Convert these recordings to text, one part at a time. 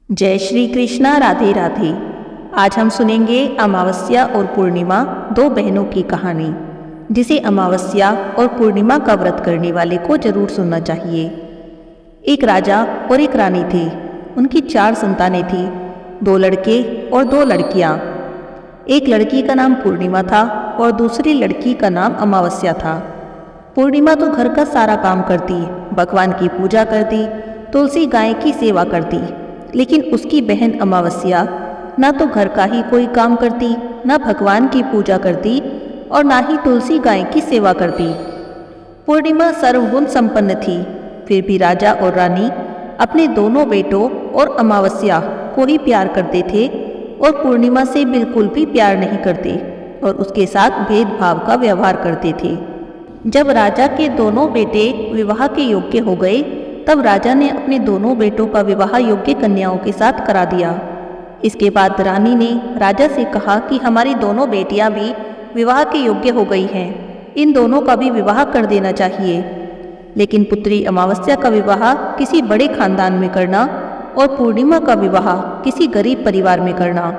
जय श्री कृष्णा। राधे राधे। आज हम सुनेंगे अमावस्या और पूर्णिमा, दो बहनों की कहानी, जिसे अमावस्या और पूर्णिमा का व्रत करने वाले को जरूर सुनना चाहिए। एक राजा और एक रानी थे। उनकी 4 संतानें थी, 2 लड़के और 2 लड़कियां। एक लड़की का नाम पूर्णिमा था और दूसरी लड़की का नाम अमावस्या था। पूर्णिमा तो घर का सारा काम करती, भगवान की पूजा करती, तुलसी गाय की सेवा करती, लेकिन उसकी बहन अमावस्या ना तो घर का ही कोई काम करती, ना भगवान की पूजा करती और ना ही तुलसी गाय की सेवा करती। पूर्णिमा सर्वगुण संपन्न थी, फिर भी राजा और रानी अपने दोनों बेटों और अमावस्या को ही प्यार करते थे और पूर्णिमा से बिल्कुल भी प्यार नहीं करते और उसके साथ भेदभाव का व्यवहार करते थे। जब राजा के दोनों बेटे विवाह के योग्य हो गए, तब राजा ने अपने दोनों बेटों का विवाह योग्य कन्याओं के साथ करा दिया। इसके बाद रानी ने राजा से कहा कि हमारी दोनों बेटियां भी विवाह के योग्य हो गई हैं, इन दोनों का भी विवाह कर देना चाहिए। लेकिन पुत्री अमावस्या का विवाह किसी बड़े खानदान में करना और पूर्णिमा का विवाह किसी गरीब परिवार में करना,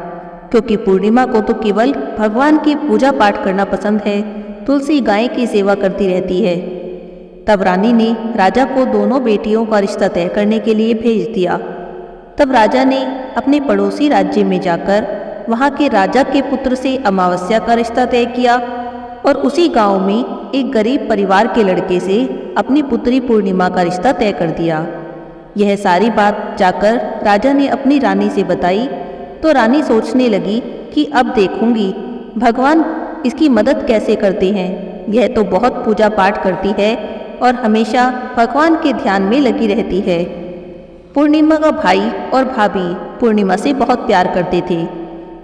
क्योंकि पूर्णिमा को तो केवल भगवान की पूजा पाठ करना पसंद है, तुलसी गाय की सेवा करती रहती है। तब रानी ने राजा को दोनों बेटियों का रिश्ता तय करने के लिए भेज दिया। तब राजा ने अपने पड़ोसी राज्य में जाकर वहाँ के राजा के पुत्र से अमावस्या का रिश्ता तय किया और उसी गांव में एक गरीब परिवार के लड़के से अपनी पुत्री पूर्णिमा का रिश्ता तय कर दिया। यह सारी बात जाकर राजा ने अपनी रानी से बताई तो रानी सोचने लगी कि अब देखूंगी भगवान इसकी मदद कैसे करते हैं। यह तो बहुत पूजा पाठ करती है और हमेशा भगवान के ध्यान में लगी रहती है। पूर्णिमा का भाई और भाभी पूर्णिमा से बहुत प्यार करते थे,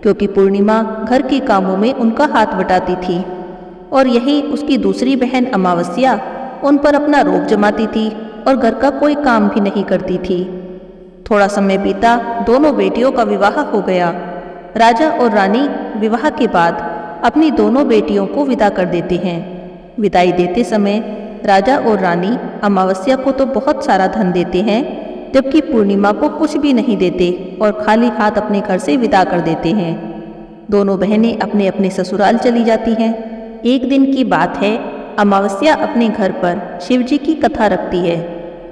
क्योंकि पूर्णिमा घर के कामों में उनका हाथ बटाती थी और यही उसकी दूसरी बहन अमावस्या उन पर अपना रोब जमाती थी और घर का कोई काम भी नहीं करती थी। थोड़ा समय बीता, दोनों बेटियों का विवाह हो गया। राजा और रानी विवाह के बाद अपनी दोनों बेटियों को विदा कर देते हैं। विदाई देते समय राजा और रानी अमावस्या को तो बहुत सारा धन देते हैं, जबकि पूर्णिमा को कुछ भी नहीं देते और खाली हाथ अपने घर से विदा कर देते हैं। दोनों बहनें अपने अपने ससुराल चली जाती हैं। एक दिन की बात है, अमावस्या अपने घर पर शिवजी की कथा रखती है,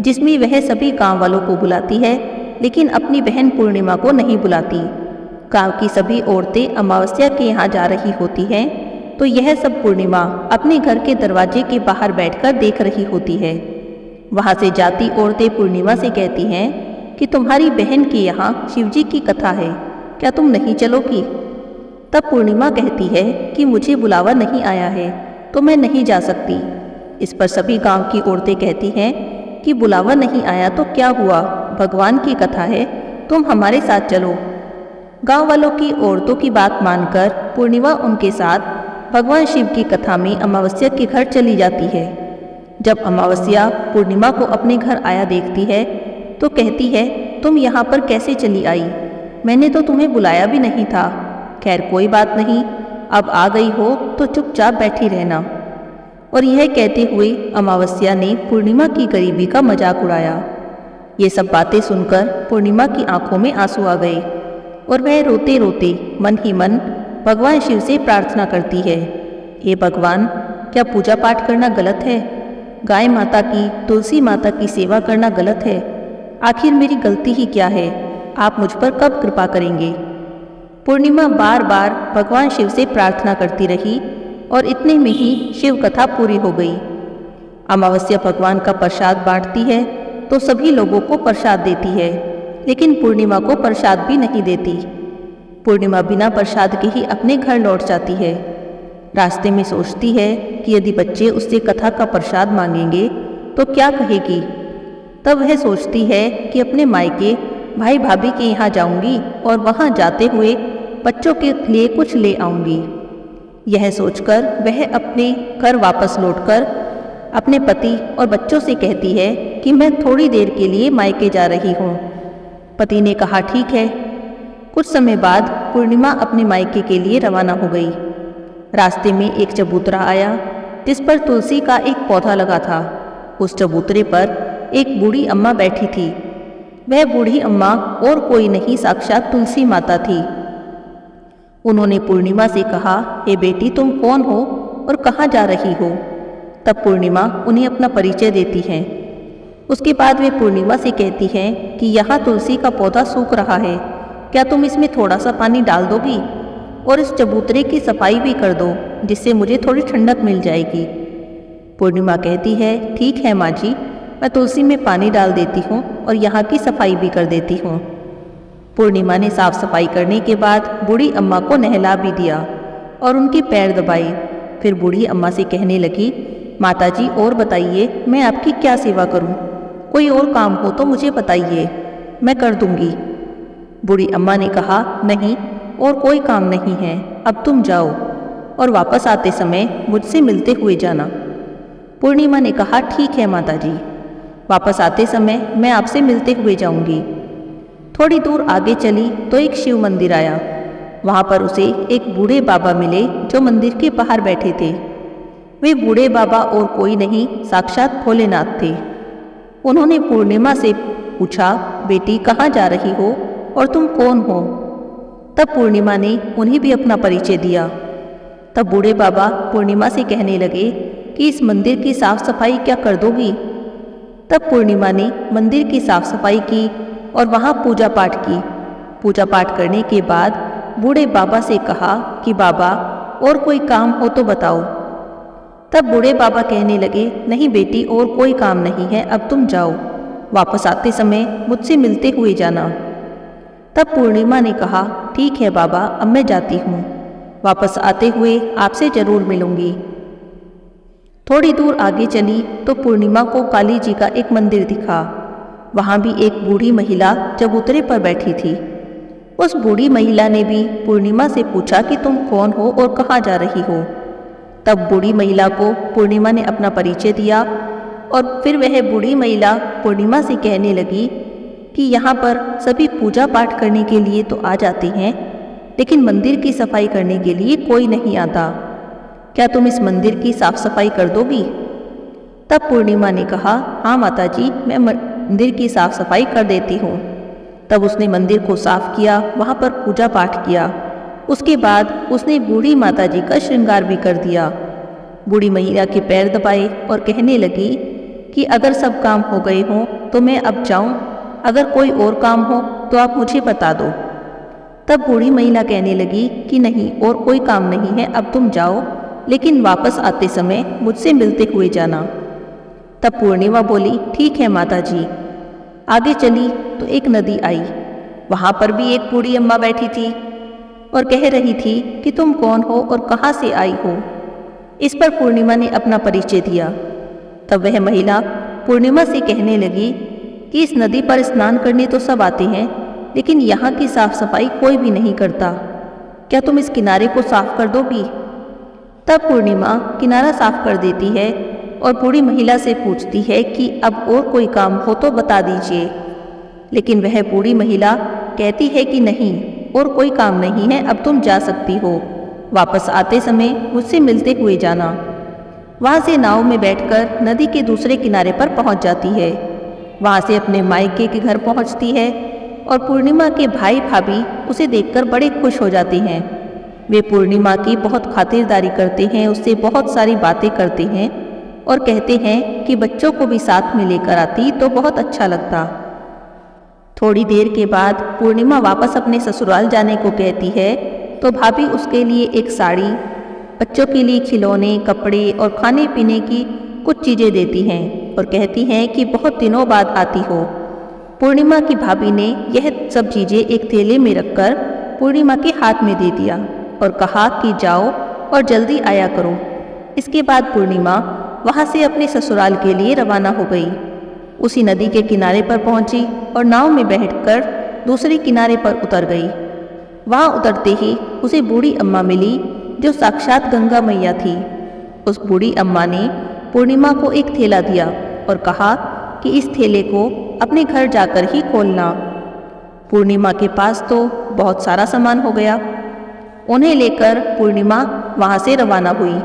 जिसमें वह सभी गांव वालों को बुलाती है, लेकिन अपनी बहन पूर्णिमा को नहीं बुलाती। गांव की सभी औरतें अमावस्या के यहाँ जा रही होती हैं, तो यह सब पूर्णिमा अपने घर के दरवाजे के बाहर बैठकर देख रही होती है। वहां से जाती औरतें पूर्णिमा से कहती हैं कि तुम्हारी बहन के यहाँ शिवजी की कथा है, क्या तुम नहीं चलोगी? तब पूर्णिमा कहती है कि मुझे बुलावा नहीं आया है तो मैं नहीं जा सकती। इस पर सभी गांव की औरतें कहती हैं कि बुलावा नहीं आया तो क्या हुआ, भगवान की कथा है, तुम हमारे साथ चलो। गांव वालों की औरतों की बात मानकर पूर्णिमा उनके साथ भगवान शिव की कथा में अमावस्या के घर चली जाती है। जब अमावस्या पूर्णिमा को अपने घर आया देखती है तो कहती है, तुम यहाँ पर कैसे चली आई? मैंने तो तुम्हें बुलाया भी नहीं था। खैर कोई बात नहीं, अब आ गई हो तो चुपचाप बैठी रहना। और यह कहते हुए अमावस्या ने पूर्णिमा की गरीबी का मजाक उड़ाया। ये सब बातें सुनकर पूर्णिमा की आंखों में आंसू आ गए और वह रोते रोते मन ही मन भगवान शिव से प्रार्थना करती है, हे भगवान, क्या पूजा पाठ करना गलत है? गाय माता की, तुलसी माता की सेवा करना गलत है? आखिर मेरी गलती ही क्या है? आप मुझ पर कब कृपा करेंगे? पूर्णिमा बार बार भगवान शिव से प्रार्थना करती रही और इतने में ही शिव कथा पूरी हो गई। अमावस्या भगवान का प्रसाद बांटती है तो सभी लोगों को प्रसाद देती है, लेकिन पूर्णिमा को प्रसाद भी नहीं देती। पूर्णिमा बिना प्रसाद के ही अपने घर लौट जाती है। रास्ते में सोचती है कि यदि बच्चे उससे कथा का प्रसाद मांगेंगे तो क्या कहेगी। तब वह सोचती है कि अपने मायके भाई भाभी के यहाँ जाऊंगी और वहाँ जाते हुए बच्चों के लिए कुछ ले आऊंगी। यह सोचकर वह अपने घर वापस लौटकर अपने पति और बच्चों से कहती है कि मैं थोड़ी देर के लिए मायके जा रही हूँ। पति ने कहा ठीक है। कुछ समय बाद पूर्णिमा अपने मायके के लिए रवाना हो गई। रास्ते में एक चबूतरा आया जिस पर तुलसी का एक पौधा लगा था। उस चबूतरे पर एक बूढ़ी अम्मा बैठी थी। वह बूढ़ी अम्मा और कोई नहीं, साक्षात तुलसी माता थी। उन्होंने पूर्णिमा से कहा, हे बेटी, तुम कौन हो और कहाँ जा रही हो? तब पूर्णिमा उन्हें अपना परिचय देती हैं। उसके बाद वे पूर्णिमा से कहती हैं कि यहाँ तुलसी का पौधा सूख रहा है, क्या तुम इसमें थोड़ा सा पानी डाल दोगी और इस चबूतरे की सफाई भी कर दो, जिससे मुझे थोड़ी ठंडक मिल जाएगी। पूर्णिमा कहती है, ठीक है माँ जी, मैं तुलसी में पानी डाल देती हूँ और यहाँ की सफाई भी कर देती हूँ। पूर्णिमा ने साफ सफाई करने के बाद बूढ़ी अम्मा को नहला भी दिया और उनके पैर दबाए। फिर बूढ़ी अम्मा से कहने लगी, माताजी और बताइए, मैं आपकी क्या सेवा करूँ? कोई और काम हो तो मुझे बताइए, मैं कर दूंगी। बूढ़ी अम्मा ने कहा, नहीं, और कोई काम नहीं है, अब तुम जाओ और वापस आते समय मुझसे मिलते हुए जाना। पूर्णिमा ने कहा, ठीक है माताजी, वापस आते समय मैं आपसे मिलते हुए जाऊंगी। थोड़ी दूर आगे चली तो एक शिव मंदिर आया। वहाँ पर उसे एक बूढ़े बाबा मिले जो मंदिर के बाहर बैठे थे। वे बूढ़े बाबा और कोई नहीं, साक्षात भोलेनाथ थे। उन्होंने पूर्णिमा से पूछा, बेटी कहाँ जा रही हो और तुम कौन हो? तब पूर्णिमा ने उन्हें भी अपना परिचय दिया। तब बूढ़े बाबा पूर्णिमा से कहने लगे कि इस मंदिर की साफ सफाई क्या कर दोगी? तब पूर्णिमा ने मंदिर की साफ सफाई की और वहाँ पूजा पाठ की। पूजा पाठ करने के बाद बूढ़े बाबा से कहा कि बाबा और कोई काम हो तो बताओ। तब बूढ़े बाबा कहने लगे, नहीं बेटी, और कोई काम नहीं है, अब तुम जाओ, वापस आते समय मुझसे मिलते हुए जाना। तब पूर्णिमा ने कहा, ठीक है बाबा, अब मैं जाती हूँ, वापस आते हुए आपसे जरूर मिलूंगी। थोड़ी दूर आगे चली तो पूर्णिमा को काली जी का एक मंदिर दिखा। वहाँ भी एक बूढ़ी महिला चबूतरे पर बैठी थी। उस बूढ़ी महिला ने भी पूर्णिमा से पूछा कि तुम कौन हो और कहाँ जा रही हो? तब बूढ़ी महिला को पूर्णिमा ने अपना परिचय दिया और फिर वह बूढ़ी महिला पूर्णिमा से कहने लगी कि यहाँ पर सभी पूजा पाठ करने के लिए तो आ जाते हैं, लेकिन मंदिर की सफाई करने के लिए कोई नहीं आता। क्या तुम इस मंदिर की साफ सफाई कर दोगी? तब पूर्णिमा ने कहा, हाँ माताजी, मैं मंदिर की साफ सफाई कर देती हूँ। तब उसने मंदिर को साफ किया, वहाँ पर पूजा पाठ किया। उसके बाद उसने बूढ़ी माताजी का श्रृंगार भी कर दिया। बूढ़ी महिला के पैर दबाए और कहने लगी कि अगर सब काम हो गए हों तो मैं अब जाऊं, अगर कोई और काम हो तो आप मुझे बता दो। तब बूढ़ी महिला कहने लगी कि नहीं, और कोई काम नहीं है, अब तुम जाओ, लेकिन वापस आते समय मुझसे मिलते हुए जाना। तब पूर्णिमा बोली, ठीक है माताजी। आगे चली तो एक नदी आई। वहाँ पर भी एक बूढ़ी अम्मा बैठी थी और कह रही थी कि तुम कौन हो और कहाँ से आई हो? इस पर पूर्णिमा ने अपना परिचय दिया। तब वह महिला पूर्णिमा से कहने लगी कि इस नदी पर स्नान करने तो सब आते हैं, लेकिन यहाँ की साफ सफाई कोई भी नहीं करता। क्या तुम इस किनारे को साफ कर दोगी? तब पूर्णिमा किनारा साफ कर देती है और बूढ़ी महिला से पूछती है कि अब और कोई काम हो तो बता दीजिए। लेकिन वह बूढ़ी महिला कहती है कि नहीं, और कोई काम नहीं है, अब तुम जा सकती हो, वापस आते समय मुझसे मिलते हुए जाना। वहाँ से नाव में बैठकर नदी के दूसरे किनारे पर पहुँच जाती है। वहाँ से अपने मायके के घर पहुँचती है और पूर्णिमा के भाई भाभी उसे देखकर बड़े खुश हो जाते हैं। वे पूर्णिमा की बहुत खातिरदारी करते हैं, उससे बहुत सारी बातें करते हैं और कहते हैं कि बच्चों को भी साथ में लेकर आती तो बहुत अच्छा लगता। थोड़ी देर के बाद पूर्णिमा वापस अपने ससुराल जाने को कहती है तो भाभी उसके लिए एक साड़ी, बच्चों के लिए खिलौने, कपड़े और खाने पीने की कुछ चीज़ें देती हैं और कहती हैं कि बहुत दिनों बाद आती हो। पूर्णिमा की भाभी ने यह सब चीज़ें एक थैले में रखकर पूर्णिमा के हाथ में दे दिया और कहा कि जाओ और जल्दी आया करो। इसके बाद पूर्णिमा वहाँ से अपने ससुराल के लिए रवाना हो गई। उसी नदी के किनारे पर पहुंची और नाव में बैठकर दूसरे किनारे पर उतर गई। वहां उतरते ही उसे बूढ़ी अम्मा मिली जो साक्षात गंगा मैया थी। उस बूढ़ी अम्मा ने पूर्णिमा को एक थैला दिया और कहा कि इस थैले को अपने घर जाकर ही खोलना। पूर्णिमा के पास तो बहुत सारा सामान हो गया। उन्हें लेकर पूर्णिमा वहां से रवाना हुई।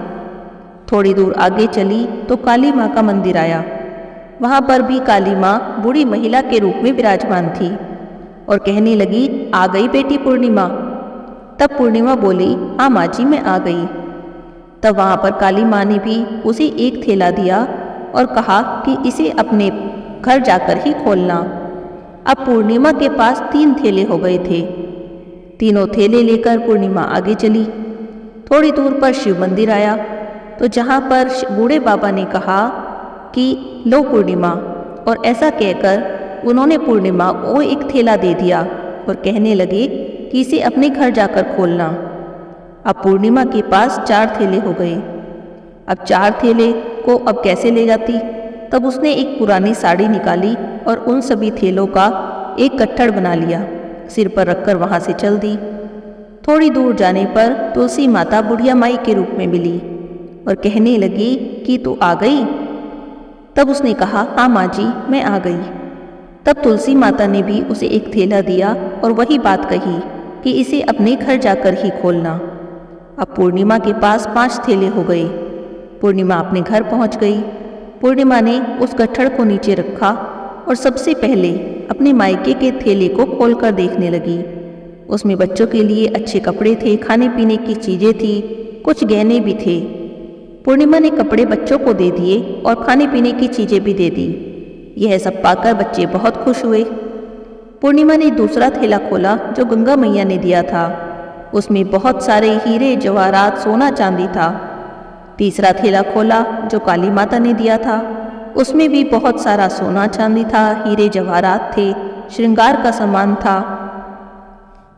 थोड़ी दूर आगे चली तो काली माँ का मंदिर आया। वहाँ पर भी काली माँ बूढ़ी महिला के रूप में विराजमान थी और कहने लगी, आ गई बेटी पूर्णिमा। तब पूर्णिमा बोली, हाँ माँ जी मैं आ गई। तब वहाँ पर काली माँ ने भी उसे एक थैला दिया और कहा कि इसे अपने घर जाकर ही खोलना। अब पूर्णिमा के पास 3 थैले हो गए थे। तीनों थैले लेकर पूर्णिमा आगे चली। थोड़ी दूर पर शिव मंदिर आया तो जहाँ पर बूढ़े बाबा ने कहा कि लो पूर्णिमा, और ऐसा कहकर उन्होंने पूर्णिमा को एक थैला दे दिया और कहने लगे कि इसे अपने घर जाकर खोलना। अब पूर्णिमा के पास 4 थैले हो गए। अब 4 थैले को अब कैसे ले जाती? तब उसने एक पुरानी साड़ी निकाली और उन सभी थैलों का एक गट्ठड़ बना लिया, सिर पर रखकर वहाँ से चल दी। थोड़ी दूर जाने पर तुलसी माता बुढ़िया माई के रूप में मिली और कहने लगी कि तू आ गई? तब उसने कहा, हाँ माँ जी मैं आ गई। तब तुलसी माता ने भी उसे एक थैला दिया और वही बात कही कि इसे अपने घर जाकर ही खोलना। अब पूर्णिमा के पास 5 थैले हो गए। पूर्णिमा अपने घर पहुंच गई। पूर्णिमा ने उस गट्ठड़ को नीचे रखा और सबसे पहले अपने मायके के थैले को खोलकर देखने लगी। उसमें बच्चों के लिए अच्छे कपड़े थे, खाने पीने की चीज़ें थी, कुछ गहने भी थे। पूर्णिमा ने कपड़े बच्चों को दे दिए और खाने पीने की चीज़ें भी दे दी। यह सब पाकर बच्चे बहुत खुश हुए। पूर्णिमा ने दूसरा थैला खोला जो गंगा मैया ने दिया था। उसमें बहुत सारे हीरे जवाहरात सोना चांदी था। तीसरा थैला खोला जो काली माता ने दिया था। उसमें भी बहुत सारा सोना चांदी था, हीरे जवाहरात थे, श्रृंगार का सामान था।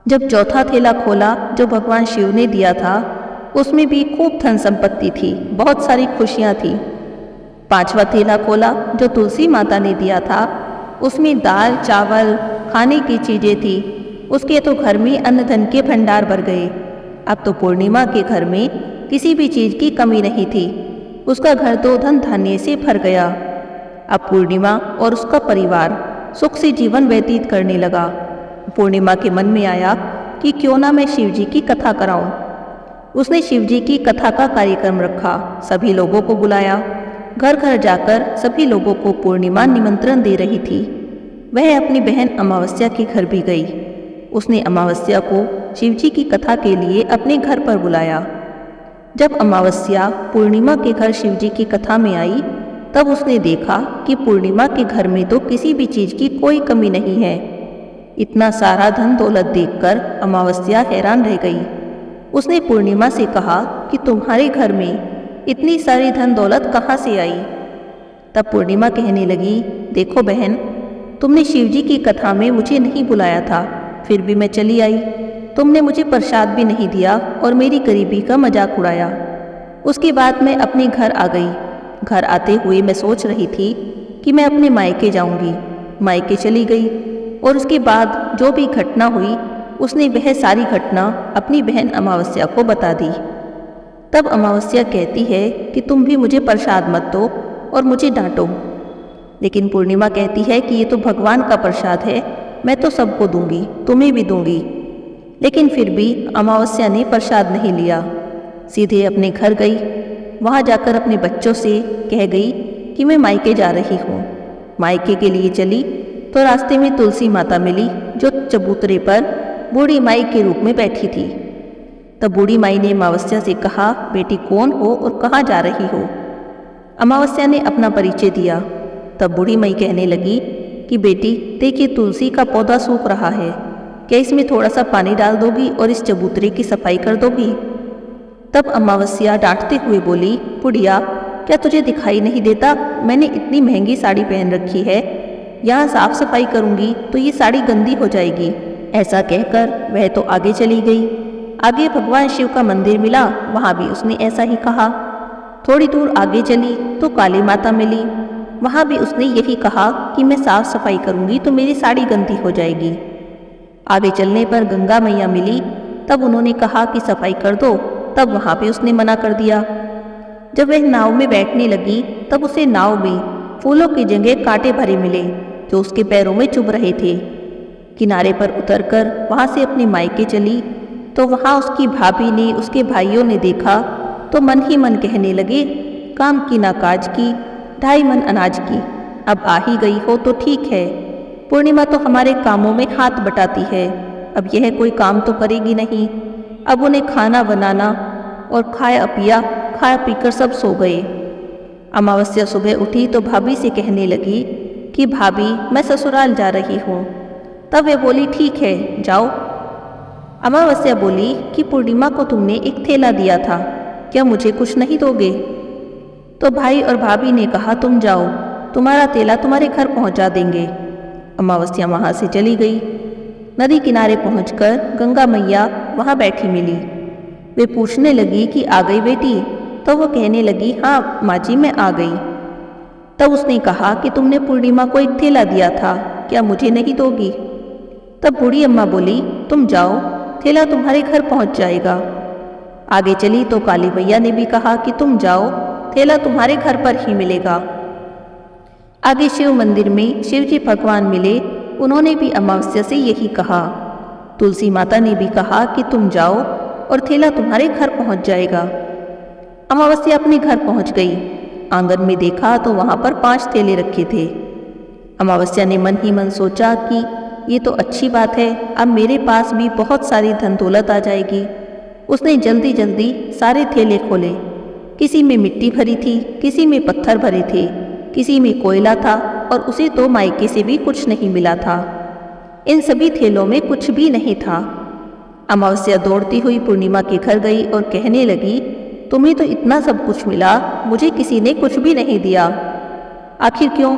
जब चौथा थैला खोला जो भगवान शिव ने दिया था, उसमें भी खूब धन संपत्ति थी, बहुत सारी खुशियाँ थी। पांचवा थैला खोला जो तुलसी माता ने दिया था। उसमें दाल चावल खाने की चीज़ें थी। उसके तो घर में अन्न धन के भंडार भर गए। अब तो पूर्णिमा के घर में किसी भी चीज़ की कमी नहीं थी। उसका घर तो धन धान्य से भर गया। अब पूर्णिमा और उसका परिवार सुख से जीवन व्यतीत करने लगा। पूर्णिमा के मन में आया कि क्यों ना मैं शिवजी की कथा कराऊं। उसने शिवजी की कथा का कार्यक्रम रखा, सभी लोगों को बुलाया। घर घर जाकर सभी लोगों को पूर्णिमा निमंत्रण दे रही थी। वह अपनी बहन अमावस्या के घर भी गई। उसने अमावस्या को शिवजी की कथा के लिए अपने घर पर बुलाया। जब अमावस्या पूर्णिमा के घर शिवजी की कथा में आई, तब उसने देखा कि पूर्णिमा के घर में तो किसी भी चीज़ की कोई कमी नहीं है। इतना सारा धन दौलत देखकर अमावस्या हैरान रह गई। उसने पूर्णिमा से कहा कि तुम्हारे घर में इतनी सारी धन दौलत कहाँ से आई? तब पूर्णिमा कहने लगी, देखो बहन, तुमने शिवजी की कथा में मुझे नहीं बुलाया था, फिर भी मैं चली आई। तुमने मुझे प्रसाद भी नहीं दिया और मेरी गरीबी का मजाक उड़ाया। उसके बाद मैं अपने घर आ गई। घर आते हुए मैं सोच रही थी कि मैं अपने मायके जाऊंगी। मायके चली गई और उसके बाद जो भी घटना हुई उसने वह सारी घटना अपनी बहन अमावस्या को बता दी। तब अमावस्या कहती है कि तुम भी मुझे प्रसाद मत दो और मुझे डांटो। लेकिन पूर्णिमा कहती है कि ये तो भगवान का प्रसाद है, मैं तो सबको दूंगी, तुम्हें भी दूंगी। लेकिन फिर भी अमावस्या ने प्रसाद नहीं लिया, सीधे अपने घर गई। वहाँ जाकर अपने बच्चों से कह गई कि मैं मायके जा रही हूँ। मायके के लिए चली तो रास्ते में तुलसी माता मिली जो चबूतरे पर बूढ़ी माई के रूप में बैठी थी। तब बूढ़ी माई ने अमावस्या से कहा, बेटी कौन हो और कहाँ जा रही हो? अमावस्या ने अपना परिचय दिया। तब बूढ़ी माई कहने लगी कि बेटी देखिए, तुलसी का पौधा सूख रहा है, क्या इसमें थोड़ा सा पानी डाल दोगी और इस चबूतरे की सफाई कर दोगी? तब अमावस्या डांटते हुए बोली, बुढ़िया क्या तुझे दिखाई नहीं देता मैंने इतनी महंगी साड़ी पहन रखी है, यहाँ साफ सफाई करूँगी तो ये साड़ी गंदी हो जाएगी। ऐसा कहकर वह तो आगे चली गई। आगे भगवान शिव का मंदिर मिला, वहाँ भी उसने ऐसा ही कहा। थोड़ी दूर आगे चली तो काली माता मिली, वहाँ भी उसने यही कहा कि मैं साफ सफाई करूँगी तो मेरी साड़ी गंदी हो जाएगी। आगे चलने पर गंगा मैया मिली, तब उन्होंने कहा कि सफाई कर दो, तब वहाँ पे उसने मना कर दिया। जब वह नाव में बैठने लगी तब उसे नाव में फूलों की जगह कांटे भरे मिले जो उसके पैरों में चुभ रहे थे। किनारे पर उतरकर वहाँ से अपने मायके चली तो वहाँ उसकी भाभी ने, उसके भाइयों ने देखा तो मन ही मन कहने लगे, काम की ना काज की, 2.5 मन अनाज की, अब आ ही गई हो तो ठीक है। पूर्णिमा तो हमारे कामों में हाथ बटाती है, अब यह कोई काम तो करेगी नहीं। अब उन्हें खाना बनाना और खाया पीकर सब सो गए। अमावस्या सुबह उठी तो भाभी से कहने लगी कि भाभी, मैं ससुराल जा रही हूँ। तब वे बोली, ठीक है जाओ। अमावस्या बोली कि पूर्णिमा को तुमने एक थैला दिया था, क्या मुझे कुछ नहीं दोगे? तो भाई और भाभी ने कहा, तुम जाओ, तुम्हारा थैला तुम्हारे घर पहुंचा देंगे। अमावस्या वहां से चली गई। नदी किनारे पहुंचकर गंगा मैया वहां बैठी मिली। वे पूछने लगी कि आ गई बेटी? तो वो कहने लगी, हाँ माँ जी, मैं आ गई। तब उसने कहा कि तुमने पूर्णिमा को एक थैला दिया था, क्या मुझे नहीं दोगी? तब बूढ़ी अम्मा बोली, तुम जाओ, थैला तुम्हारे घर पहुंच जाएगा। आगे चली तो काली मैया ने भी कहा कि तुम जाओ, थैला तुम्हारे घर पर ही मिलेगा। आगे शिव मंदिर में शिव जी भगवान मिले, उन्होंने भी अमावस्या से यही कहा। तुलसी माता ने भी कहा कि तुम जाओ और थैला तुम्हारे घर पहुंच जाएगा। अमावस्या अपने घर पहुंच गई। आंगन में देखा तो वहां पर 5 थैले रखे थे। अमावस्या ने मन ही मन सोचा कि ये तो अच्छी बात है, अब मेरे पास भी बहुत सारी धन दौलत आ जाएगी। उसने जल्दी जल्दी सारे थैले खोले। किसी में मिट्टी भरी थी, किसी में पत्थर भरे थे, किसी में कोयला था और उसे तो मायके से भी कुछ नहीं मिला था। इन सभी थैलों में कुछ भी नहीं था। अमावस्या दौड़ती हुई पूर्णिमा के घर गई और कहने लगी, तुम्हें तो इतना सब कुछ मिला, मुझे किसी ने कुछ भी नहीं दिया, आखिर क्यों?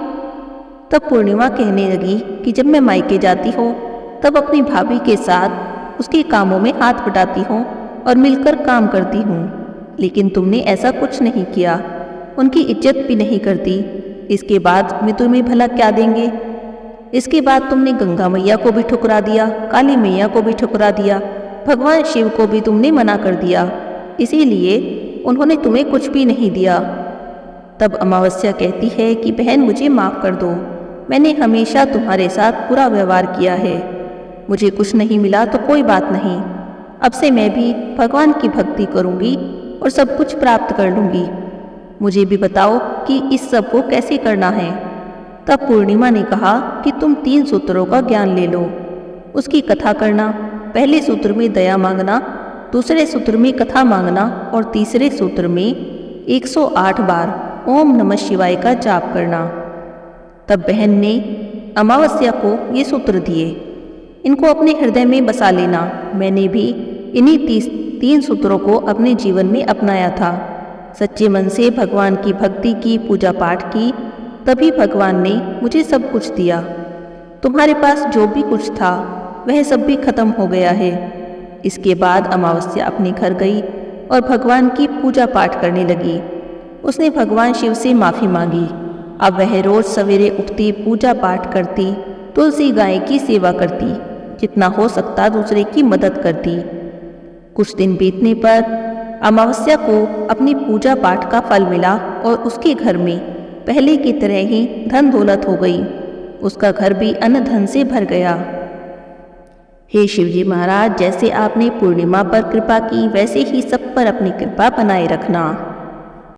तब पूर्णिमा कहने लगी कि जब मैं मायके जाती हूँ तब अपनी भाभी के साथ उसके कामों में हाथ बटाती हूँ और मिलकर काम करती हूँ, लेकिन तुमने ऐसा कुछ नहीं किया, उनकी इज्जत भी नहीं करती। इसके बाद में तुम्हें भला क्या देंगे? इसके बाद तुमने गंगा मैया को भी ठुकरा दिया, काली मैया को भी ठुकरा दिया, भगवान शिव को भी तुमने मना कर दिया, इसीलिए उन्होंने तुम्हें कुछ भी नहीं दिया। तब अमावस्या कहती है कि बहन, मुझे माफ़ कर दो, मैंने हमेशा तुम्हारे साथ बुरा व्यवहार किया है। मुझे कुछ नहीं मिला तो कोई बात नहीं, अब से मैं भी भगवान की भक्ति करूँगी और सब कुछ प्राप्त कर लूँगी। मुझे भी बताओ कि इस सब को कैसे करना है। तब पूर्णिमा ने कहा कि तुम 3 सूत्रों का ज्ञान ले लो, उसकी कथा करना। पहले सूत्र में दया मांगना, दूसरे सूत्र में कथा मांगना और तीसरे सूत्र में 108 बार ओम नमः शिवाय का जाप करना। तब बहन ने अमावस्या को ये सूत्र दिए, इनको अपने हृदय में बसा लेना। मैंने भी इन्हीं 3 सूत्रों को अपने जीवन में अपनाया था। सच्चे मन से भगवान की भक्ति की, पूजा पाठ की, तभी भगवान ने मुझे सब कुछ दिया। तुम्हारे पास जो भी कुछ था वह सब भी खत्म हो गया है। इसके बाद अमावस्या अपने घर गई और भगवान की पूजा पाठ करने लगी। उसने भगवान शिव से माफ़ी मांगी। अब वह रोज़ सवेरे उठती, पूजा पाठ करती, तुलसी गाय की सेवा करती, जितना हो सकता दूसरे की मदद करती। कुछ दिन बीतने पर अमावस्या को अपनी पूजा पाठ का फल मिला और उसके घर में पहले की तरह ही धन दौलत हो गई। उसका घर भी अन्न धन से भर गया। हे शिवजी महाराज, जैसे आपने पूर्णिमा पर कृपा की, वैसे ही सब पर अपनी कृपा बनाए रखना।